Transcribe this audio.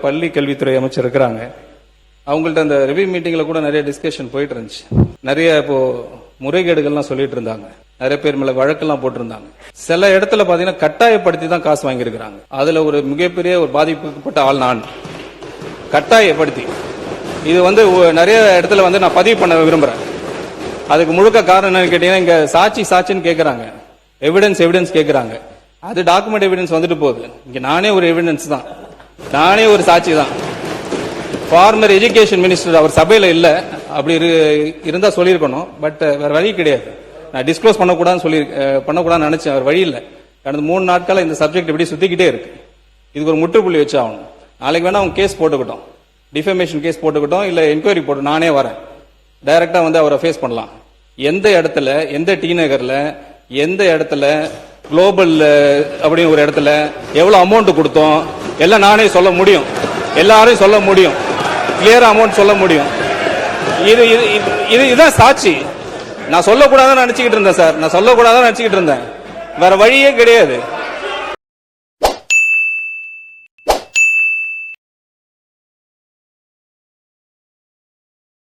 பள்ளி கல்வித்துறை அமைச்சர் இருக்கிறாங்க. அவங்கள்ட்ட அந்த ரிவ்யூ மீட்டிங்ல கூட நிறைய டிஸ்கஷன் போயிட்டு இருந்துச்சு. நிறைய இப்போ முறைகேடுகள்லாம் சொல்லிட்டு இருந்தாங்க. நிறைய பேர் மேல வழக்கெல்லாம் போட்டிருந்தாங்க. சில இடத்துல பாத்தீங்கன்னா கட்டாயப்படுத்தி தான் காசு வாங்கியிருக்கிறாங்க. அதுல ஒரு மிகப்பெரிய ஒரு பாதிப்புப்பட்ட ஆள் நான். கட்டாயப்படுத்தி இது நிறைய இடத்துல நான் பதிவு பண்ண விரும்புறேன். அதுக்கு முழுக்க காரணம் என்னன்னு கேட்டீங்கன்னா, இங்க சாட்சின்னு கேட்கறாங்க, எவிடன்ஸ் கேட்கறாங்க. அது டாக்குமெண்ட் எவிடன்ஸ் வந்துட்டு போகுது. இங்க நானே ஒரு எவிடன்ஸ் தான், நானே ஒரு சாட்சி தான். ஃபார்மர் எஜுகேஷன் மினிஸ்டர் அவர் சபையில இல்ல, அப்படி இருந்தா சொல்லியிருக்கணும். பட் வேற வழி கிடையாது. நான் டிஸ்க்ளோஸ் பண்ணக்கூடாதுன்னு நினைச்சேன். அவர் வழி இல்லை. கடந்த 3 நாட்களா இந்த சப்ஜெக்ட் இப்படி சுத்திக்கிட்டே இருக்கு. இதுக்கு ஒரு முற்றுப்புள்ளி வச்சு ஆகணும். நாளைக்கு வேணா அவங்க கேஸ் போட்டுக்கிட்டோம், டிஃபமேஷன் கேஸ் போட்டுக்கிட்டோம், இல்ல என்கொயரி போட்டு நானே வரேன், டைரக்டா அவரை ஃபேஸ் பண்ணலாம். எந்த இடத்துல, எந்த டி நகர்ல, எந்த இடத்துல, குளோபல் அப்படின்னு ஒரு இடத்துல எவ்வளவு அமௌண்ட் கொடுத்தோம் எல்லாம் நானே சொல்ல முடியும். எல்லாரும் சொல்ல முடியும், கிளியரா அமௌண்ட் சொல்ல முடியும். இதுதான் சாட்சி. நான் சொல்லக்கூடாதுன்னு நினைச்சுக்கிட்டு இருந்தேன் சார், நான் சொல்லக்கூடாதுன்னு நினைச்சுக்கிட்டு இருந்தேன். வேற வழியே கிடையாது.